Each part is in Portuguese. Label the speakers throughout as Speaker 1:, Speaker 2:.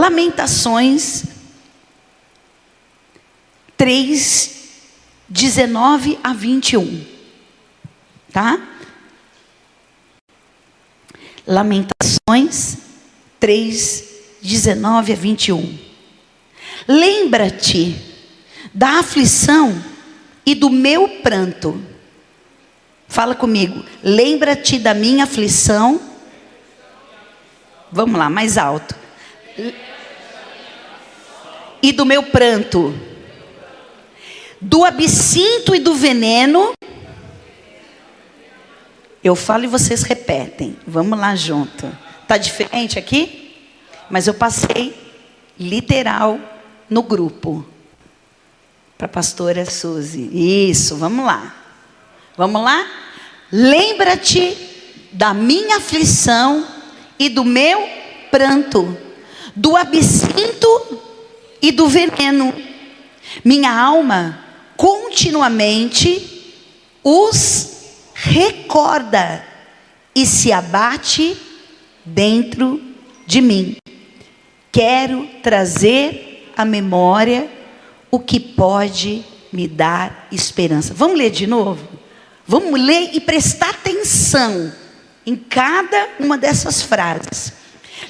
Speaker 1: Lamentações 3, 19 a 21. Tá? Lamentações 3, 19 a 21. Lembra-te da aflição e do meu pranto. Fala comigo. Lembra-te da minha aflição. Vamos lá, mais alto. E do meu pranto. Do absinto e do veneno. Eu falo e vocês repetem. Vamos lá junto. Tá diferente aqui? Mas eu passei literal no grupo. Para a pastora Suzy. Isso, vamos lá. Vamos lá? Lembra-te da minha aflição e do meu pranto, do absinto e do veneno. Minha alma continuamente os recorda e se abate dentro de mim. Quero trazer à memória o que pode me dar esperança. Vamos ler de novo? Vamos ler e prestar atenção em cada uma dessas frases.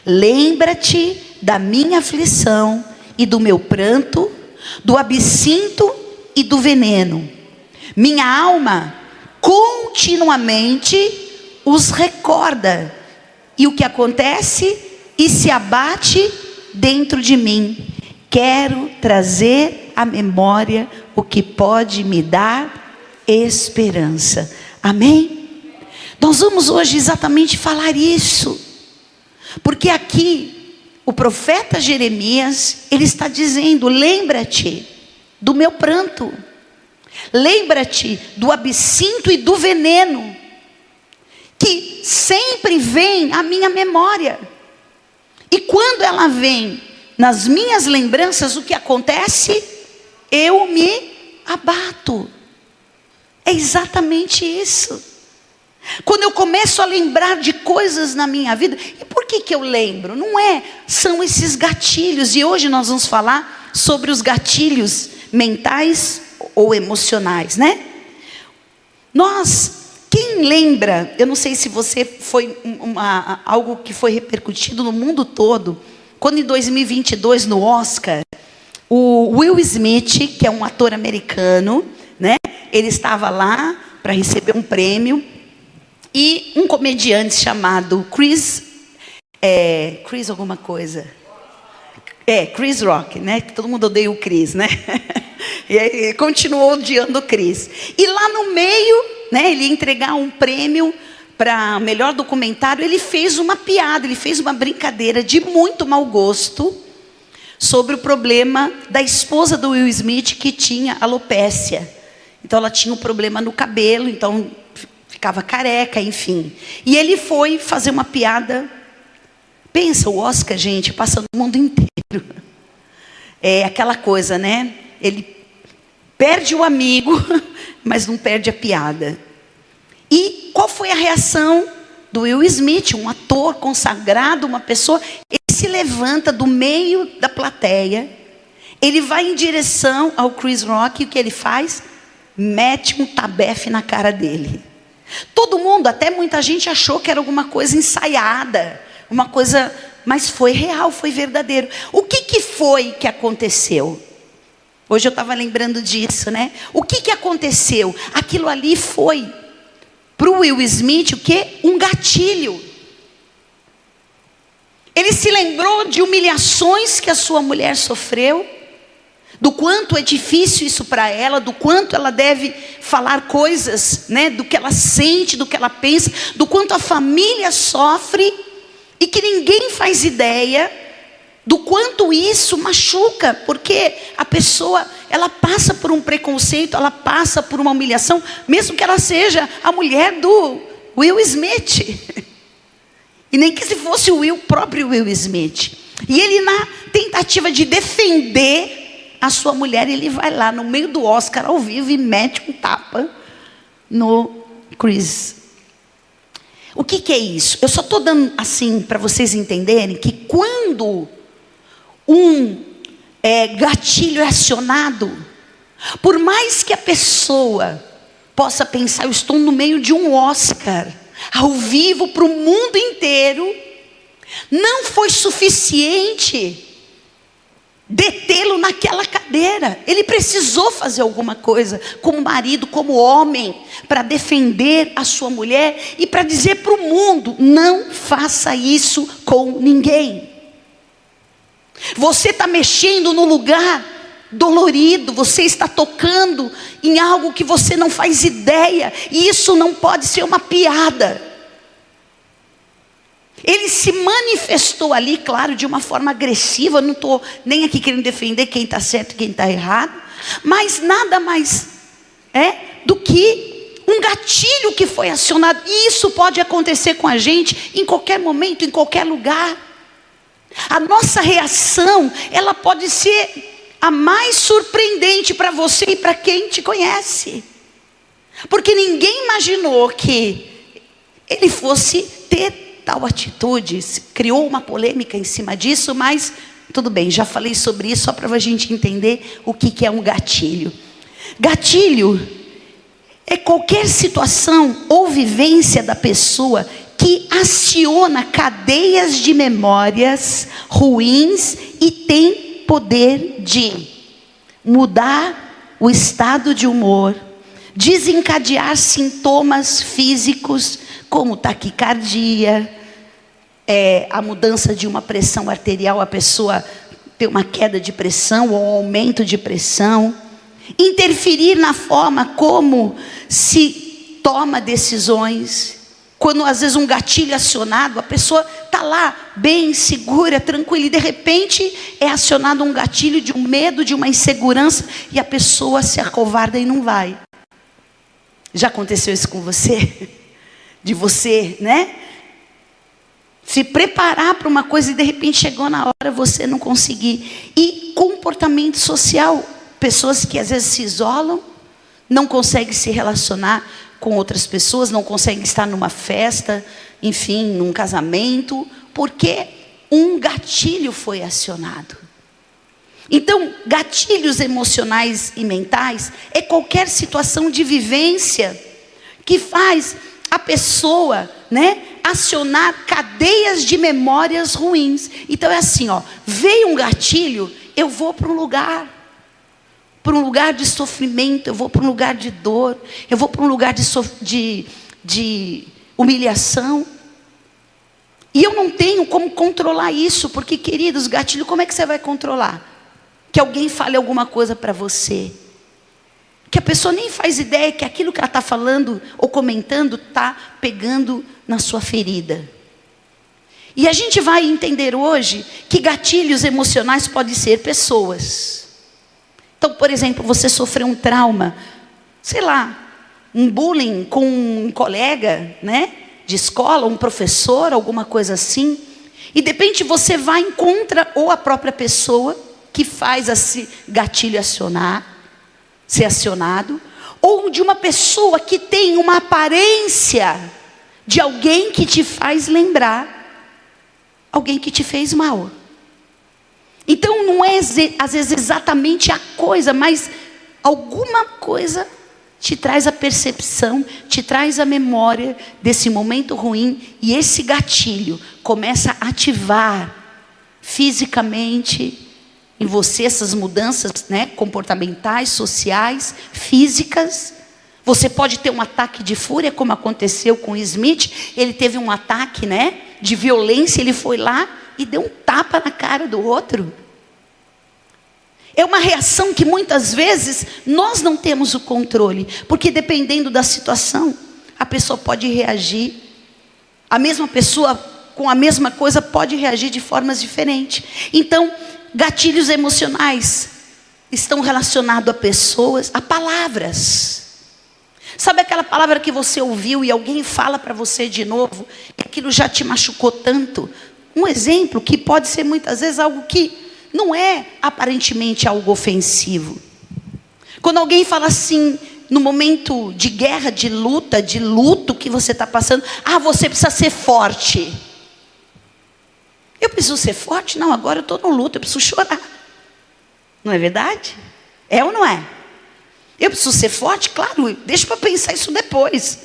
Speaker 1: Lembra-te da minha aflição e do meu pranto, do absinto e do veneno. Minha alma continuamente os recorda. E o que acontece? E se abate dentro de mim. Quero trazer à memória o que pode me dar esperança. Amém? Nós vamos hoje exatamente falar isso. Porque aqui, o profeta Jeremias, ele está dizendo, lembra-te do meu pranto. Lembra-te do absinto e do veneno. Que sempre vem à minha memória. E quando ela vem nas minhas lembranças, o que acontece? Eu me abato. É exatamente isso. Quando eu começo a lembrar de coisas na minha vida, e por que eu lembro? Não é, são esses gatilhos, e hoje nós vamos falar sobre os gatilhos mentais ou emocionais, né? Quem lembra, eu não sei se você foi algo que foi repercutido no mundo todo, quando em 2022 no Oscar, o Will Smith, que é um ator americano, né? Ele estava lá para receber um prêmio. E um comediante chamado Chris alguma coisa. Chris Rock, né? Todo mundo odeia o Chris, né? E ele continuou odiando o Chris. E lá no meio, né? Ele ia entregar um prêmio para melhor documentário. Ele fez uma piada, ele fez uma brincadeira de muito mau gosto sobre o problema da esposa do Will Smith que tinha alopécia. Então ela tinha um problema no cabelo, então ficava careca, enfim. E ele foi fazer uma piada. Pensa, o Oscar, gente, passa no mundo inteiro. É aquela coisa, né? Ele perde o amigo, mas não perde a piada. E qual foi a reação do Will Smith, um ator consagrado, uma pessoa? Ele se levanta do meio da plateia, ele vai em direção ao Chris Rock, e o que ele faz? Mete um tabefe na cara dele. Todo mundo, até muita gente achou que era alguma coisa ensaiada, uma coisa, mas foi real, foi verdadeiro. O que foi que aconteceu? Hoje eu estava lembrando disso, né? O que aconteceu? Aquilo ali foi, para o Will Smith, o quê? Um gatilho. Ele se lembrou de humilhações que a sua mulher sofreu, do quanto é difícil isso para ela, do quanto ela deve falar coisas, né, do que ela sente, do que ela pensa, do quanto a família sofre, e que ninguém faz ideia do quanto isso machuca, porque a pessoa, ela passa por um preconceito, ela passa por uma humilhação, mesmo que ela seja a mulher do Will Smith, e nem que se fosse o próprio Will Smith, e ele na tentativa de defender a sua mulher, ele vai lá no meio do Oscar ao vivo e mete um tapa no Chris. O que é isso? Eu só estou dando assim para vocês entenderem que quando gatilho é acionado, por mais que a pessoa possa pensar, eu estou no meio de um Oscar, ao vivo para o mundo inteiro, não foi suficiente detê-lo naquela cadeira. Ele precisou fazer alguma coisa, como marido, como homem, para defender a sua mulher e para dizer para o mundo: não faça isso com ninguém. Você está mexendo no lugar dolorido, você está tocando em algo que você não faz ideia, e isso não pode ser uma piada. Ele se manifestou ali, claro, de uma forma agressiva. Eu não estou nem aqui querendo defender quem está certo e quem está errado, mas nada mais do que um gatilho que foi acionado. E isso pode acontecer com a gente em qualquer momento, em qualquer lugar. A nossa reação, ela pode ser a mais surpreendente para você e para quem te conhece, porque ninguém imaginou que ele fosse ter tal atitude. Criou uma polêmica em cima disso, mas tudo bem, já falei sobre isso, só para a gente entender o que é um gatilho. Gatilho é qualquer situação ou vivência da pessoa que aciona cadeias de memórias ruins e tem poder de mudar o estado de humor, desencadear sintomas físicos como taquicardia, a mudança de uma pressão arterial, a pessoa ter uma queda de pressão ou um aumento de pressão, interferir na forma como se toma decisões. Quando às vezes um gatilho é acionado, a pessoa está lá bem segura, tranquila, e de repente é acionado um gatilho de um medo, de uma insegurança, e a pessoa se acovarda e não vai. Já aconteceu isso com você? De você, se preparar para uma coisa e de repente chegou na hora você não conseguir. E comportamento social, pessoas que às vezes se isolam, não conseguem se relacionar com outras pessoas, não conseguem estar numa festa, enfim, num casamento, porque um gatilho foi acionado. Então, gatilhos emocionais e mentais é qualquer situação de vivência que faz a pessoa, acionar cadeias de memórias ruins. Então é assim, veio um gatilho, eu vou para um lugar de sofrimento, eu vou para um lugar de dor, eu vou para um lugar de humilhação. E eu não tenho como controlar isso, porque, queridos, gatilho, como é que você vai controlar? Que alguém fale alguma coisa para você, que a pessoa nem faz ideia que aquilo que ela está falando ou comentando está pegando na sua ferida. E a gente vai entender hoje que gatilhos emocionais podem ser pessoas. Então, por exemplo, você sofreu um trauma, sei lá, um bullying com um colega, de escola, um professor, alguma coisa assim, e de repente você vai e encontra ou a própria pessoa que faz esse gatilho ser acionado, ou de uma pessoa que tem uma aparência de alguém que te faz lembrar alguém que te fez mal. Então não é às vezes exatamente a coisa, mas alguma coisa te traz a percepção, te traz a memória desse momento ruim, e esse gatilho começa a ativar fisicamente em você essas mudanças, comportamentais, sociais, físicas. Você pode ter um ataque de fúria, como aconteceu com Smith. Ele teve um ataque, de violência. Ele foi lá e deu um tapa na cara do outro. É uma reação que muitas vezes nós não temos o controle, porque dependendo da situação, a pessoa pode reagir. A mesma pessoa com a mesma coisa pode reagir de formas diferentes. Então, gatilhos emocionais estão relacionados a pessoas, a palavras. Sabe aquela palavra que você ouviu e alguém fala para você de novo, e aquilo já te machucou tanto? Um exemplo que pode ser muitas vezes algo que não é aparentemente algo ofensivo. Quando alguém fala assim, no momento de guerra, de luta, de luto que você está passando, você precisa ser forte. Eu preciso ser forte? Não, agora eu estou no luto, eu preciso chorar. Não é verdade? É ou não é? Eu preciso ser forte? Claro, deixa para pensar isso depois.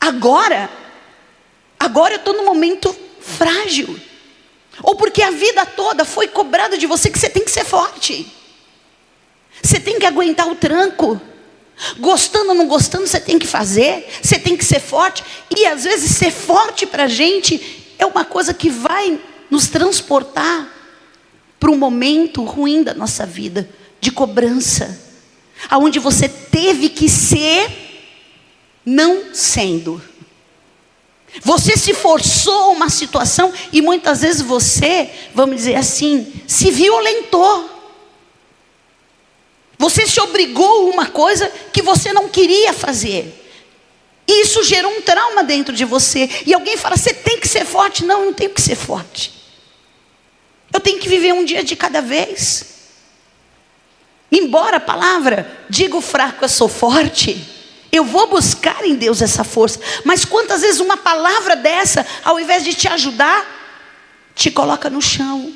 Speaker 1: Agora eu estou num momento frágil. Ou porque a vida toda foi cobrada de você que você tem que ser forte. Você tem que aguentar o tranco. Gostando ou não gostando, você tem que fazer. Você tem que ser forte. E às vezes ser forte para a gente é uma coisa que vai nos transportar para um momento ruim da nossa vida, de cobrança, aonde você teve que ser, não sendo. Você se forçou a uma situação e muitas vezes você, vamos dizer assim, se violentou. Você se obrigou a uma coisa que você não queria fazer. E isso gerou um trauma dentro de você. E alguém fala, você tem que ser forte. Não, eu não tenho que ser forte. Eu tenho que viver um dia de cada vez. Embora a palavra diga o fraco, eu sou forte, eu vou buscar em Deus essa força. Mas quantas vezes uma palavra dessa, ao invés de te ajudar, te coloca no chão.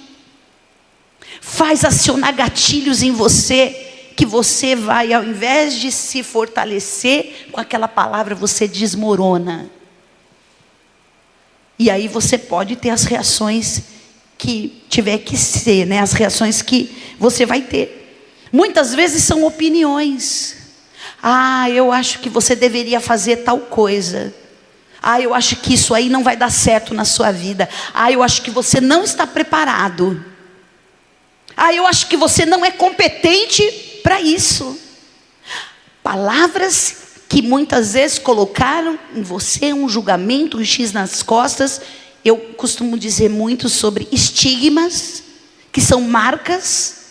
Speaker 1: Faz acionar gatilhos em você, que você vai, ao invés de se fortalecer com aquela palavra, você desmorona. E aí você pode ter as reações que tiver que ser, né? As reações que você vai ter. Muitas vezes são opiniões. Ah, eu acho que você deveria fazer tal coisa. Ah, eu acho que isso aí não vai dar certo na sua vida. Ah, eu acho que você não está preparado. Ah, eu acho que você não é competente para isso. Palavras que muitas vezes colocaram em você um julgamento, um X nas costas. Eu costumo dizer muito sobre estigmas, que são marcas.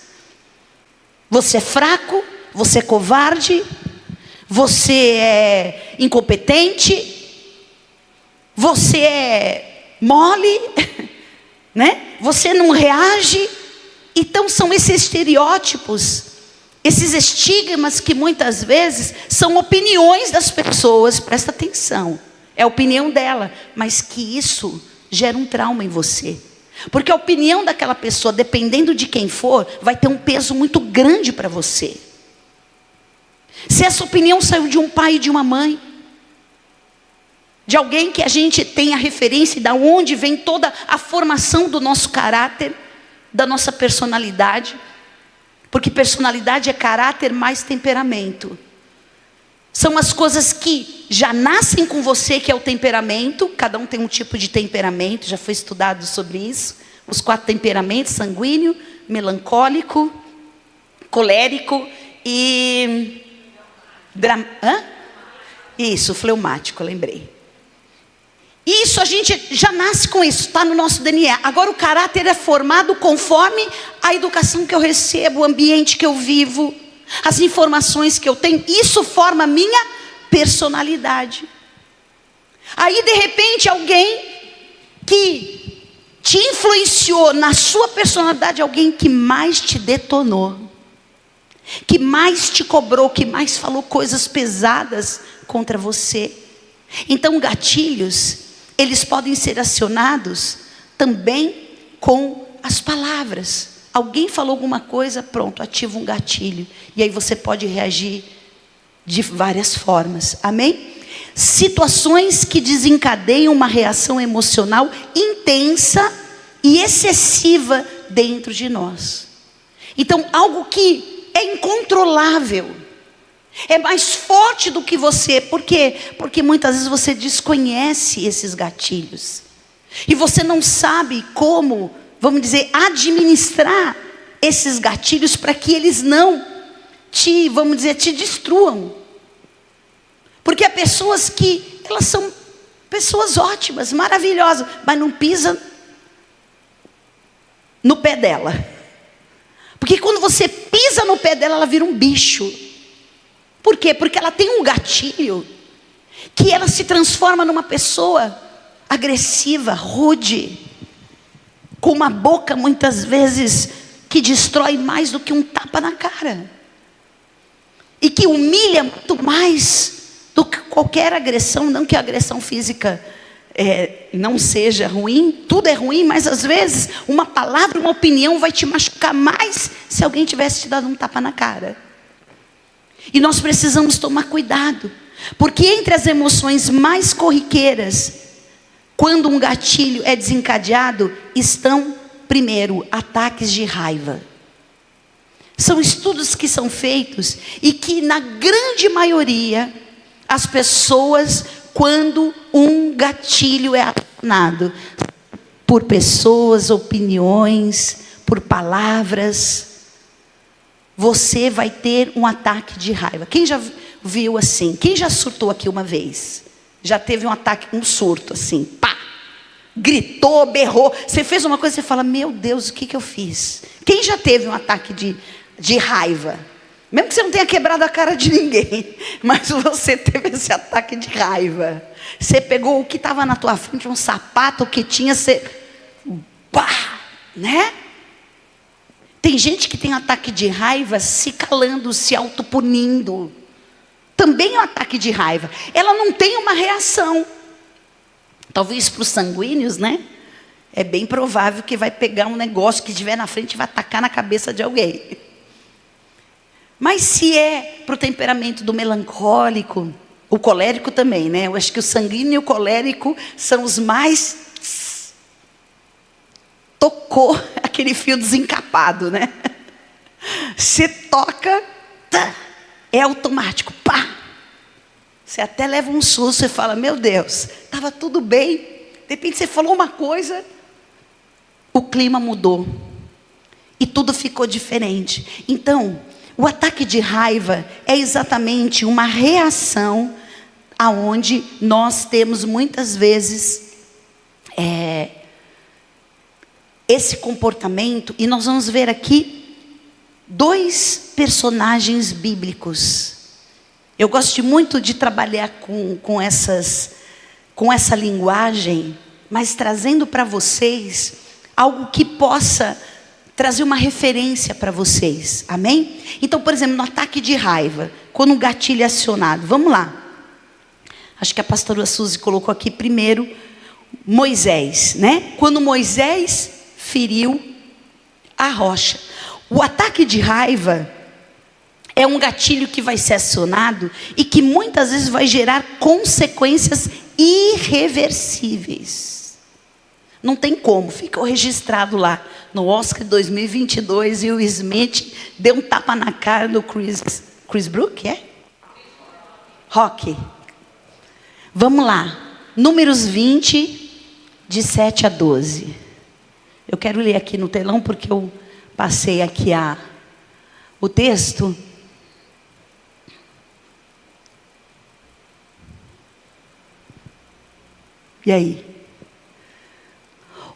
Speaker 1: Você é fraco, você é covarde, você é incompetente, você é mole, né? Você não reage. Então são esses estereótipos, esses estigmas que muitas vezes são opiniões das pessoas. Presta atenção, é a opinião dela, mas que isso gera um trauma em você. Porque a opinião daquela pessoa, dependendo de quem for, vai ter um peso muito grande para você. Se essa opinião saiu de um pai e de uma mãe, de alguém que a gente tem a referência de onde vem toda a formação do nosso caráter, da nossa personalidade, porque personalidade é caráter mais temperamento. São as coisas que já nascem com você, que é o temperamento. Cada um tem um tipo de temperamento, já foi estudado sobre isso. Os 4 temperamentos: sanguíneo, melancólico, colérico e... Isso, fleumático, lembrei. Isso a gente já nasce com isso, está no nosso DNA. Agora o caráter é formado conforme a educação que eu recebo, o ambiente que eu vivo, as informações que eu tenho. Isso forma a minha personalidade. Aí de repente alguém que te influenciou na sua personalidade, alguém que mais te detonou, que mais te cobrou, que mais falou coisas pesadas contra você. Então gatilhos, eles podem ser acionados também com as palavras. Alguém falou alguma coisa, pronto, ativa um gatilho. E aí você pode reagir de várias formas. Amém? Situações que desencadeiam uma reação emocional intensa e excessiva dentro de nós. Então, algo que é incontrolável, é mais forte do que você. Por quê? Porque muitas vezes você desconhece esses gatilhos. E você não sabe como, vamos dizer, administrar esses gatilhos para que eles não te, vamos dizer, te destruam. Porque há pessoas que, elas são pessoas ótimas, maravilhosas, mas não pisa no pé dela. Porque quando você pisa no pé dela, ela vira um bicho. Por quê? Porque ela tem um gatilho que ela se transforma numa pessoa agressiva, rude, com uma boca muitas vezes que destrói mais do que um tapa na cara, e que humilha muito mais do que qualquer agressão. Não que a agressão física não seja ruim, tudo é ruim, mas às vezes uma palavra, uma opinião vai te machucar mais se alguém tivesse te dado um tapa na cara. E nós precisamos tomar cuidado, porque entre as emoções mais corriqueiras, quando um gatilho é desencadeado, estão, primeiro, ataques de raiva. São estudos que são feitos e que na grande maioria, as pessoas, quando um gatilho é acionado por pessoas, opiniões, por palavras, você vai ter um ataque de raiva. Quem já viu assim? Quem já surtou aqui uma vez? Já teve um ataque, um surto assim, pá! Gritou, berrou. Você fez uma coisa e você fala, meu Deus, o que eu fiz? Quem já teve um ataque de raiva? Mesmo que você não tenha quebrado a cara de ninguém, mas você teve esse ataque de raiva. Você pegou o que estava na tua frente, um sapato, o que tinha, você... Pá! Né? Tem gente que tem um ataque de raiva se calando, se autopunindo. Também é um ataque de raiva. Ela não tem uma reação. Talvez para os sanguíneos, né? É bem provável que vai pegar um negócio que estiver na frente e vai atacar na cabeça de alguém. Mas se é para o temperamento do melancólico, o colérico também, né? Eu acho que o sanguíneo e o colérico são os mais... Tocou aquele fio desencapado, né? Você toca, tá, é automático, pá! Você até leva um susto, você fala, meu Deus, estava tudo bem. De repente você falou uma coisa, o clima mudou. E tudo ficou diferente. Então, o ataque de raiva é exatamente uma reação aonde nós temos muitas vezes esse comportamento. E nós vamos ver aqui 2 personagens bíblicos. Eu gosto muito de trabalhar com essa linguagem, mas trazendo para vocês algo que possa trazer uma referência para vocês, amém? Então, por exemplo, no ataque de raiva, quando um gatilho é acionado, vamos lá. Acho que a pastora Suzy colocou aqui primeiro, Moisés, né? Quando Moisés feriu a rocha. O ataque de raiva é um gatilho que vai ser acionado e que muitas vezes vai gerar consequências irreversíveis. Não tem como, ficou registrado lá no Oscar 2022 e o Smith deu um tapa na cara do Chris Brook, é? Rock. Vamos lá, Números 20, de 7 a 12. Eu quero ler aqui no telão porque eu passei aqui o texto. E aí?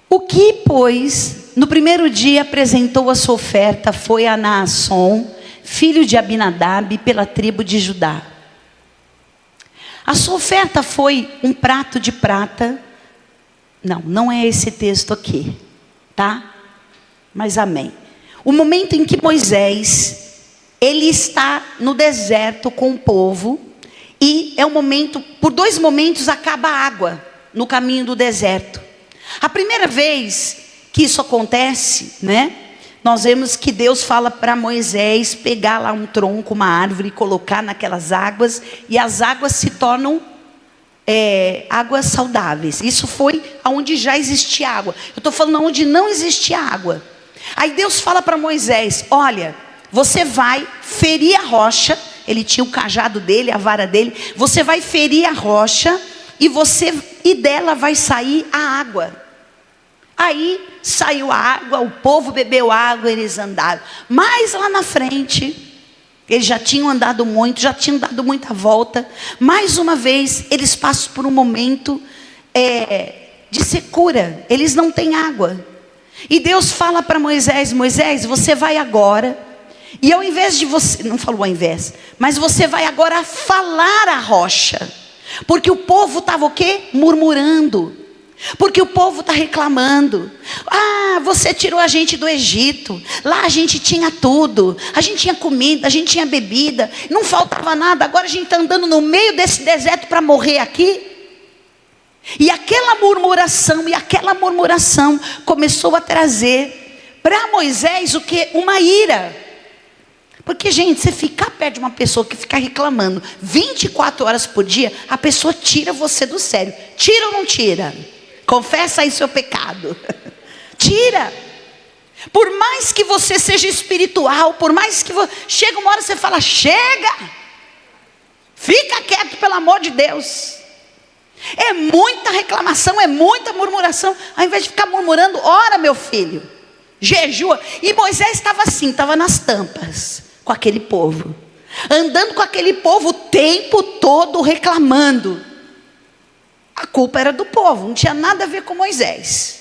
Speaker 1: O que, pois, no primeiro dia apresentou a sua oferta foi a Naasson, filho de Abinadab, pela tribo de Judá. A sua oferta foi um prato de prata. Não é esse texto aqui, tá? Mas amém. O momento em que Moisés, ele está no deserto com o povo, e é um momento, por 2 momentos acaba a água no caminho do deserto. A primeira vez que isso acontece, né? Nós vemos que Deus fala para Moisés pegar lá um tronco, uma árvore, e colocar naquelas águas, e as águas se tornam águas saudáveis. Isso foi onde já existia água. Eu estou falando onde não existia água. Aí Deus fala para Moisés, olha, você vai ferir a rocha. Ele tinha o cajado dele, a vara dele. Você vai ferir a rocha e dela vai sair a água. Aí saiu a água, o povo bebeu água, eles andaram. Mas lá na frente, eles já tinham andado muito, já tinham dado muita volta. Mais uma vez, eles passam por um momento de secura. Eles não têm água. E Deus fala para Moisés, Moisés, você vai agora. E ao invés de você, não falou ao invés, mas você vai agora falar a rocha. Porque o povo estava o quê? Murmurando. Porque o povo está reclamando. Ah, você tirou a gente do Egito. Lá a gente tinha tudo. A gente tinha comida, a gente tinha bebida. Não faltava nada. Agora a gente está andando no meio desse deserto para morrer aqui. E aquela murmuração começou a trazer para Moisés o que? Uma ira. Porque, gente, você ficar perto de uma pessoa que fica reclamando 24 horas por dia, a pessoa tira você do sério. Tira ou não tira? Confessa aí seu pecado. Tira. Por mais que você seja espiritual, por mais que chega uma hora você fala, chega. Fica quieto, pelo amor de Deus. É muita reclamação, é muita murmuração. Ao invés de ficar murmurando, ora, meu filho, jejua. E Moisés estava assim, estava nas tampas com aquele povo, andando com aquele povo o tempo todo reclamando. A culpa era do povo, não tinha nada a ver com Moisés.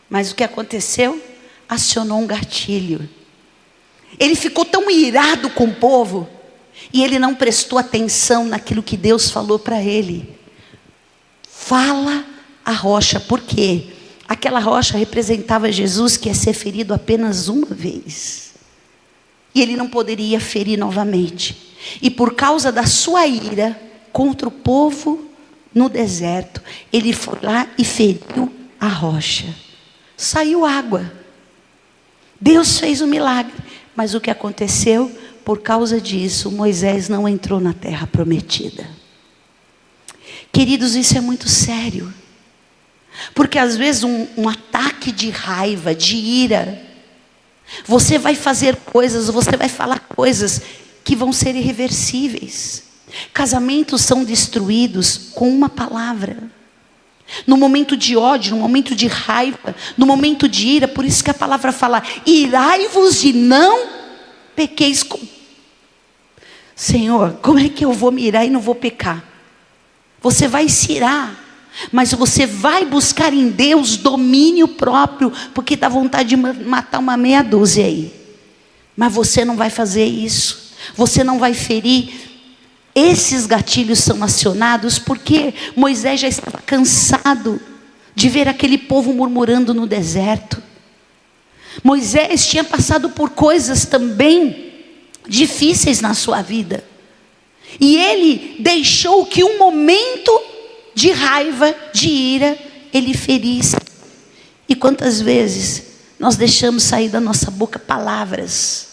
Speaker 1: Mas o que aconteceu? Acionou um gatilho. Ele ficou tão irado com o povo, e ele não prestou atenção naquilo que Deus falou para ele. Fala a rocha. Por quê? Aquela rocha representava Jesus, que ia ser ferido apenas uma vez. E ele não poderia ferir novamente. E por causa da sua ira contra o povo no deserto, ele foi lá e feriu a rocha. Saiu água. Deus fez um milagre. Mas o que aconteceu? Por causa disso, Moisés não entrou na terra prometida. Queridos, isso é muito sério. Porque às vezes um ataque de raiva, de ira, você vai fazer coisas, você vai falar coisas que vão ser irreversíveis. Casamentos são destruídos com uma palavra. No momento de ódio, no momento de raiva, no momento de ira. Por isso que a palavra fala, irai-vos e não pequeis. Senhor, como é que eu vou me irar e não vou pecar? Você vai se irar, mas você vai buscar em Deus domínio próprio, porque dá vontade de matar uma meia dúzia aí. Mas você não vai fazer isso, você não vai ferir. Esses gatilhos são acionados porque Moisés já estava cansado de ver aquele povo murmurando no deserto. Moisés tinha passado por coisas também difíceis na sua vida. E ele deixou que um momento de raiva, de ira, ele ferisse. E quantas vezes nós deixamos sair da nossa boca palavras?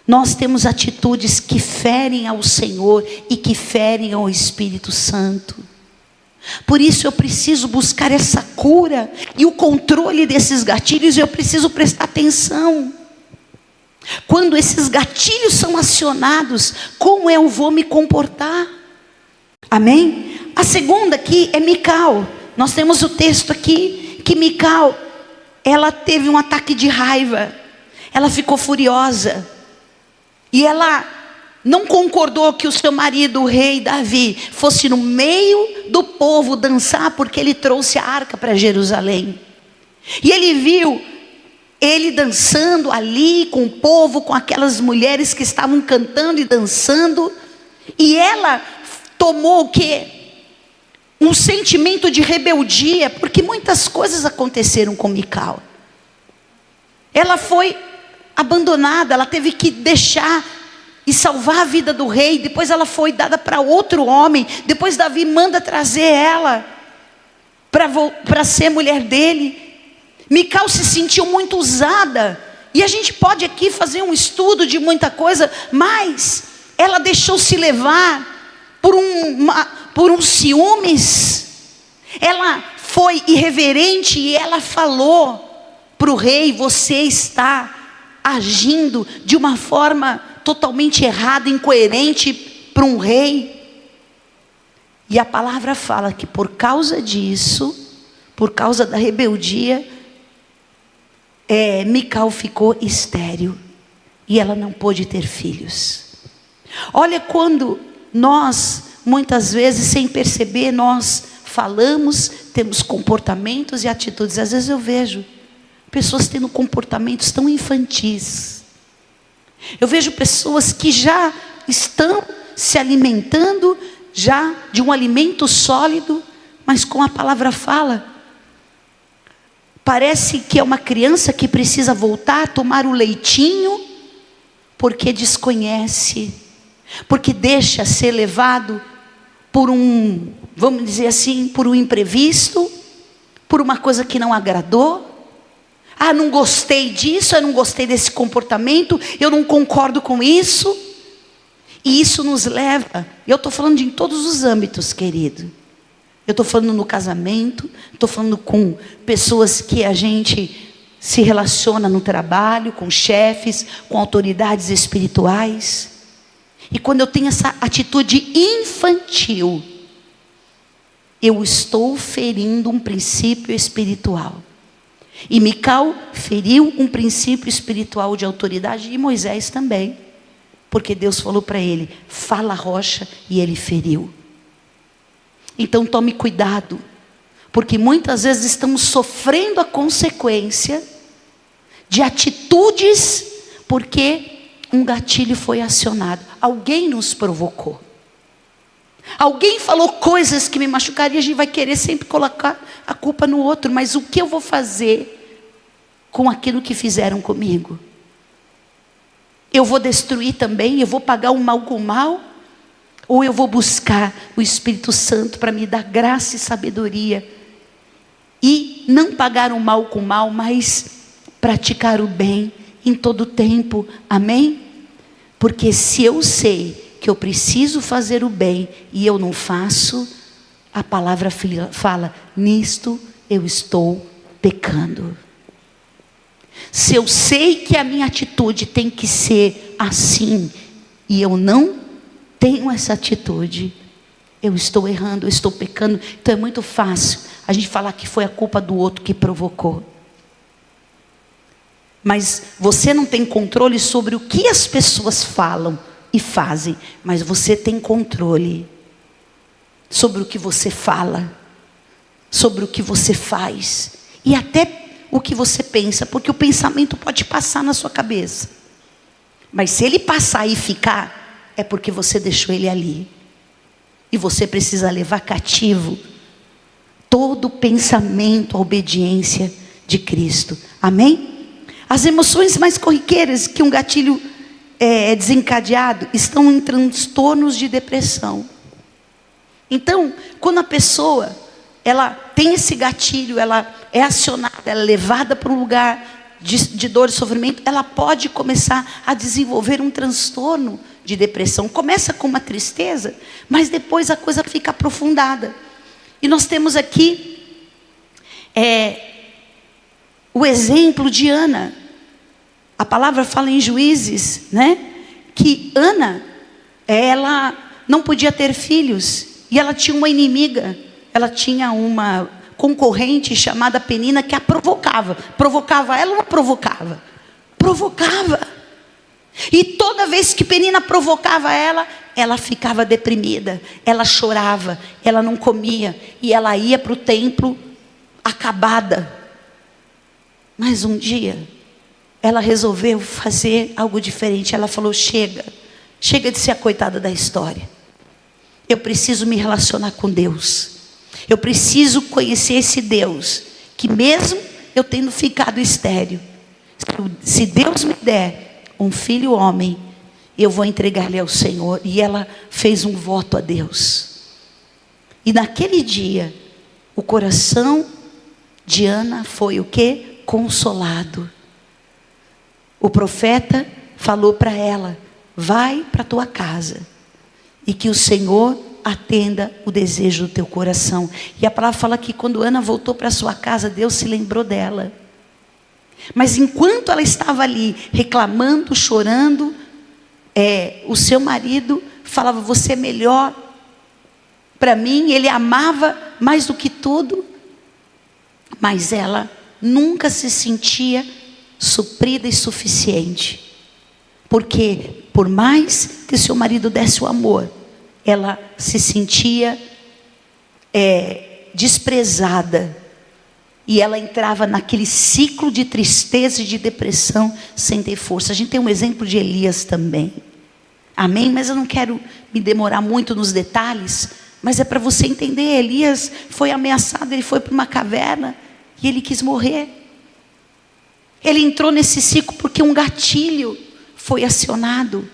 Speaker 1: Nós temos atitudes que ferem ao Senhor e que ferem ao Espírito Santo. Por isso eu preciso buscar essa cura e o controle desses gatilhos. Eu preciso prestar atenção. Quando esses gatilhos são acionados, como eu vou me comportar? Amém? A segunda aqui é Mical. Nós temos o texto aqui que Mical, ela teve um ataque de raiva. Ela ficou furiosa. E ela não concordou que o seu marido, o rei Davi, fosse no meio do povo dançar, porque ele trouxe a arca para Jerusalém. E ele viu ele dançando ali com o povo, com aquelas mulheres que estavam cantando e dançando. E ela tomou o quê? Um sentimento de rebeldia, porque muitas coisas aconteceram com Mical. Ela foi abandonada, ela teve que deixar e salvar a vida do rei. Depois ela foi dada para outro homem. Depois Davi manda trazer ela para ser mulher dele. Mical se sentiu muito usada. E a gente pode aqui fazer um estudo de muita coisa, mas ela deixou se levar por um ciúmes. Ela foi irreverente e ela falou para o rei: você está agindo de uma forma totalmente errada, incoerente para um rei. E a palavra fala que por causa disso, por causa da rebeldia, Mical ficou estéril e ela não pôde ter filhos. Olha, quando nós, muitas vezes sem perceber, nós falamos, temos comportamentos e atitudes. Às vezes eu vejo pessoas tendo comportamentos tão infantis. Eu vejo pessoas que já estão se alimentando já de um alimento sólido, mas com a palavra fala, parece que é uma criança que precisa voltar a tomar o leitinho, porque desconhece, porque deixa ser levado por um, vamos dizer assim, por um imprevisto, por uma coisa que não agradou. Ah, não gostei disso, eu não gostei desse comportamento, eu não concordo com isso. E isso nos leva, eu estou falando em todos os âmbitos, querido. Eu estou falando no casamento, estou falando com pessoas que a gente se relaciona no trabalho, com chefes, com autoridades espirituais. E quando eu tenho essa atitude infantil, eu estou ferindo um princípio espiritual. E Mical feriu um princípio espiritual de autoridade, e Moisés também. Porque Deus falou para ele, fala a rocha, e ele feriu. Então tome cuidado, porque muitas vezes estamos sofrendo a consequência de atitudes, porque um gatilho foi acionado. Alguém nos provocou. Alguém falou coisas que me machucaram, e a gente vai querer sempre colocar a culpa no outro. Mas o que eu vou fazer com aquilo que fizeram comigo? Eu vou destruir também? Eu vou pagar o mal com o mal? Ou eu vou buscar o Espírito Santo para me dar graça e sabedoria, e não pagar o mal com o mal, mas praticar o bem em todo tempo? Amém? Porque se eu sei que eu preciso fazer o bem e eu não faço, a palavra fala, nisto eu estou pecando. Se eu sei que a minha atitude tem que ser assim, e eu não tenho essa atitude, eu estou errando, eu estou pecando. Então é muito fácil a gente falar que foi a culpa do outro que provocou. Mas você não tem controle sobre o que as pessoas falam e fazem, mas você tem controle sobre o que você fala, sobre o que você faz, e até o que você pensa, porque o pensamento pode passar na sua cabeça, mas se ele passar e ficar, é porque você deixou ele ali. E você precisa levar cativo todo pensamento à obediência de Cristo. Amém? As emoções mais corriqueiras que um gatilho é desencadeado estão em transtornos de depressão. Então, quando a pessoa ela tem esse gatilho, ela é acionada, ela é levada para um lugar de dor e sofrimento, ela pode começar a desenvolver um transtorno de depressão. Começa com uma tristeza, mas depois a coisa fica aprofundada. E nós temos aqui o exemplo de Ana. A palavra fala em Juízes, né? Que Ana, ela não podia ter filhos, e ela tinha uma inimiga, ela tinha uma concorrente chamada Penina, que a provocava. Provocava ela ou não provocava? Provocava. E toda vez que Penina provocava ela, ela ficava deprimida, ela chorava, ela não comia, e ela ia para o templo acabada. Mas um dia, ela resolveu fazer algo diferente. Ela falou, chega de ser a coitada da história. Eu preciso me relacionar com Deus. Eu preciso conhecer esse Deus, que mesmo eu tendo ficado estéril, se Deus me der um filho homem, eu vou entregar-lhe ao Senhor. E ela fez um voto a Deus. E naquele dia, o coração de Ana foi o quê? Consolado. O profeta falou para ela, vai para a tua casa, e que o Senhor atenda o desejo do teu coração. E a palavra fala que quando Ana voltou para sua casa, Deus se lembrou dela. Mas enquanto ela estava ali reclamando, chorando, o seu marido falava, você é melhor para mim. Ele amava mais do que tudo, mas ela nunca se sentia suprida e suficiente, porque por mais que seu marido desse o amor, ela se sentia desprezada, e ela entrava naquele ciclo de tristeza e de depressão sem ter força. A gente tem um exemplo de Elias também, amém? Mas eu não quero me demorar muito nos detalhes, mas é para você entender. Elias foi ameaçado, ele foi para uma caverna e ele quis morrer. Ele entrou nesse ciclo porque um gatilho foi acionado.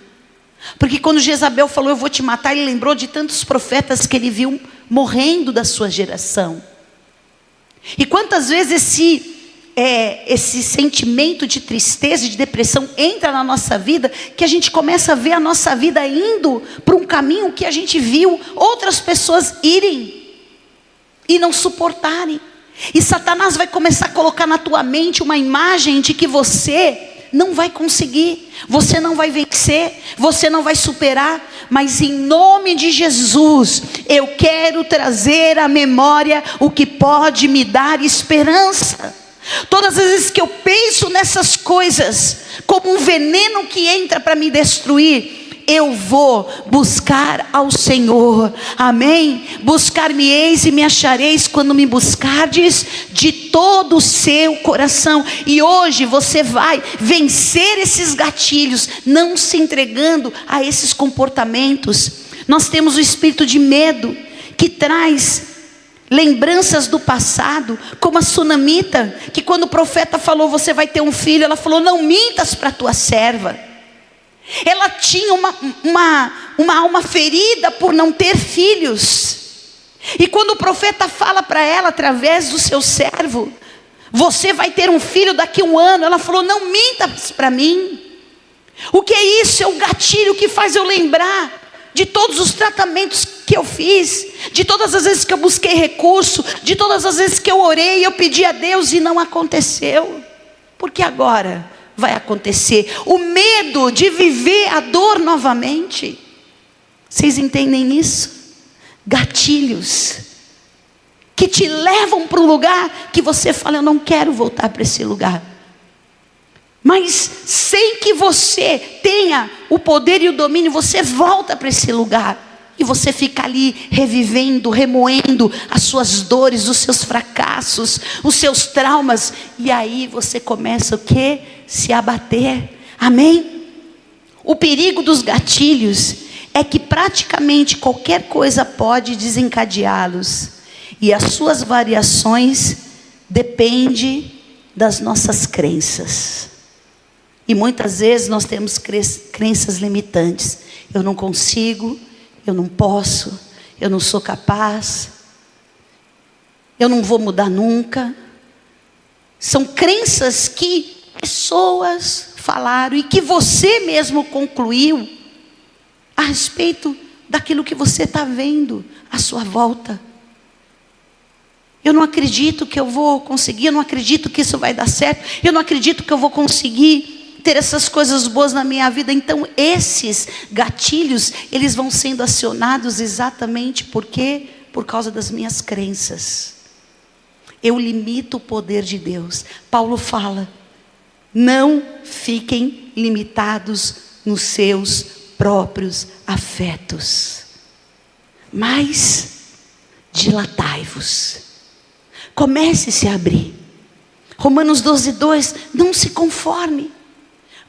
Speaker 1: Porque quando Jezabel falou, eu vou te matar, ele lembrou de tantos profetas que ele viu morrendo da sua geração. E quantas vezes esse sentimento de tristeza, de depressão entra na nossa vida, que a gente começa a ver a nossa vida indo para um caminho que a gente viu outras pessoas irem e não suportarem. E Satanás vai começar a colocar na tua mente uma imagem de que você não vai conseguir, você não vai vencer, você não vai superar. Mas em nome de Jesus, eu quero trazer à memória o que pode me dar esperança. Todas as vezes que eu penso nessas coisas, como um veneno que entra para me destruir, eu vou buscar ao Senhor, amém? Buscar-me-eis e me achareis quando me buscardes de todo o seu coração. E hoje você vai vencer esses gatilhos, não se entregando a esses comportamentos. Nós temos o espírito de medo, que traz lembranças do passado, como a sunamita, que quando o profeta falou, você vai ter um filho, ela falou, não mintas para a tua serva. Ela tinha uma alma ferida por não ter filhos. E quando o profeta fala para ela, através do seu servo, você vai ter um filho daqui a um ano, ela falou, não mintas para mim. O que é isso? É o gatilho que faz eu lembrar de todos os tratamentos que eu fiz, de todas as vezes que eu busquei recurso, de todas as vezes que eu orei, eu pedi a Deus e não aconteceu. Porque agora vai acontecer. O medo de viver a dor novamente. Vocês entendem isso? Gatilhos que te levam para um lugar que você fala, eu não quero voltar para esse lugar. Mas sem que você tenha o poder e o domínio, você volta para esse lugar. E você fica ali revivendo, remoendo as suas dores, os seus fracassos, os seus traumas. E aí você começa o quê? Se abater. Amém? O perigo dos gatilhos é que praticamente qualquer coisa pode desencadeá-los. E as suas variações dependem das nossas crenças. E muitas vezes nós temos crenças limitantes. Eu não consigo, eu não posso, eu não sou capaz, eu não vou mudar nunca. São crenças que pessoas falaram e que você mesmo concluiu a respeito daquilo que você está vendo à sua volta. Eu não acredito que eu vou conseguir, eu não acredito que isso vai dar certo, eu não acredito que eu vou conseguir ter essas coisas boas na minha vida. Então esses gatilhos, eles vão sendo acionados exatamente porque por causa das minhas crenças. Eu limito o poder de Deus. Paulo fala, não fiquem limitados nos seus próprios afetos, mas dilatai-vos. Comece a se abrir. Romanos 12:2, não se conforme.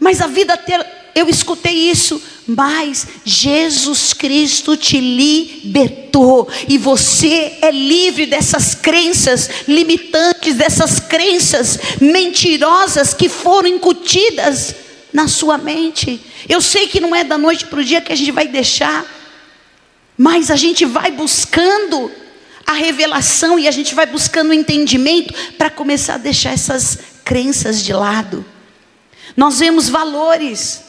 Speaker 1: Mas a vida inteira eu escutei isso. Mas Jesus Cristo te libertou. E você é livre dessas crenças limitantes, dessas crenças mentirosas que foram incutidas na sua mente. Eu sei que não é da noite para o dia que a gente vai deixar. Mas a gente vai buscando a revelação e a gente vai buscando o entendimento para começar a deixar essas crenças de lado. Nós vemos valores.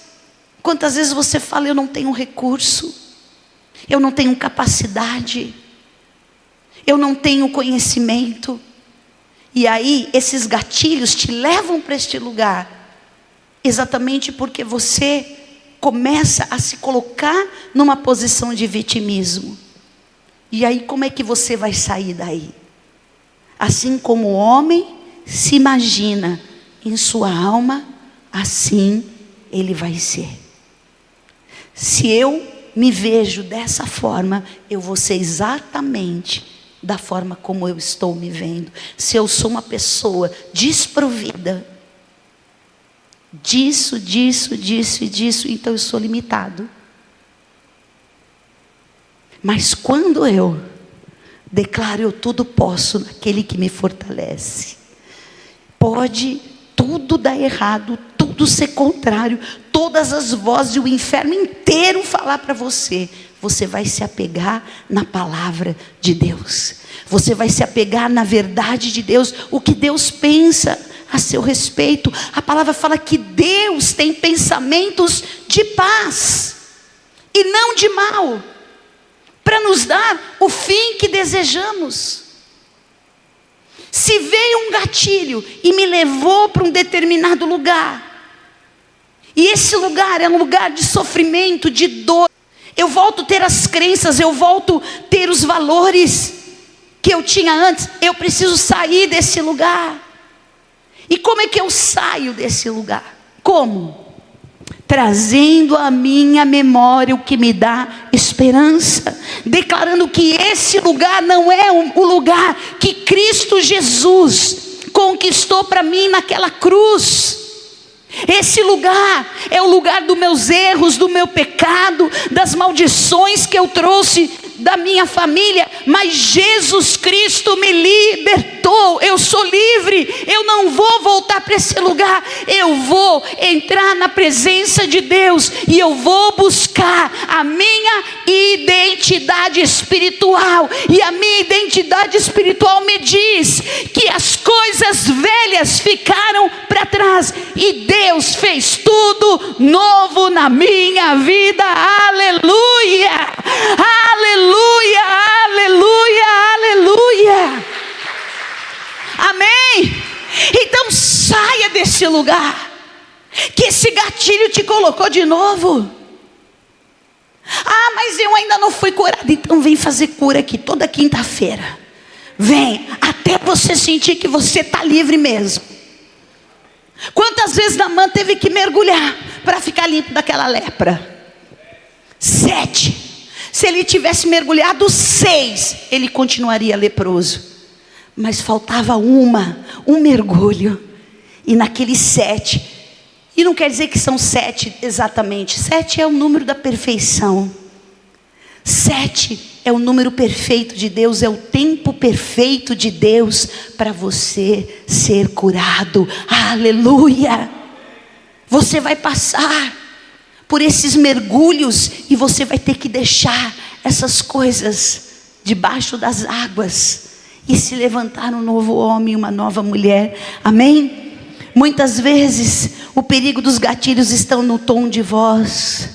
Speaker 1: Quantas vezes você fala, eu não tenho recurso, eu não tenho capacidade, eu não tenho conhecimento. E aí esses gatilhos te levam para este lugar, exatamente porque você começa a se colocar numa posição de vitimismo. E aí como é que você vai sair daí? Assim como o homem se imagina em sua alma, assim ele vai ser. Se eu me vejo dessa forma, eu vou ser exatamente da forma como eu estou me vendo. Se eu sou uma pessoa desprovida disso, então eu sou limitado. Mas quando eu declaro, eu tudo posso naquele que me fortalece, pode tudo dar errado, tudo tudo ser contrário, todas as vozes e o inferno inteiro falar para você, você vai se apegar na palavra de Deus. Você vai se apegar na verdade de Deus, o que Deus pensa a seu respeito. A palavra fala que Deus tem pensamentos de paz e não de mal, para nos dar o fim que desejamos. Se veio um gatilho e me levou para um determinado lugar, e esse lugar é um lugar de sofrimento, de dor, eu volto a ter as crenças, eu volto a ter os valores que eu tinha antes, eu preciso sair desse lugar. E como é que eu saio desse lugar? Como? Trazendo à minha memória o que me dá esperança, declarando que esse lugar não é o lugar que Cristo Jesus conquistou para mim naquela cruz. Esse lugar é o lugar dos meus erros, do meu pecado, das maldições que eu trouxe da minha família, mas Jesus Cristo me libertou, eu sou livre, eu não vou voltar para esse lugar, eu vou entrar na presença de Deus, e eu vou buscar a minha identidade espiritual, e a minha identidade espiritual me diz, que as coisas velhas ficaram para trás, e Deus fez tudo novo na minha vida, aleluia, aleluia. Aleluia, aleluia, aleluia. Amém? Então saia desse lugar, que esse gatilho te colocou de novo. Ah, mas eu ainda não fui curado. Então vem fazer cura aqui toda quinta-feira. Vem, até você sentir que você está livre mesmo. Quantas vezes Naamã teve que mergulhar para ficar limpo daquela lepra? 7. Se ele tivesse mergulhado 6, ele continuaria leproso. Mas faltava um mergulho. E naqueles 7, e não quer dizer que são 7 exatamente. 7 é o número da perfeição. 7 é o número perfeito de Deus, é o tempo perfeito de Deus para você ser curado. Aleluia! Você vai passar por esses mergulhos, e você vai ter que deixar essas coisas debaixo das águas, e se levantar um novo homem, uma nova mulher, amém? Muitas vezes, o perigo dos gatilhos estão no tom de voz,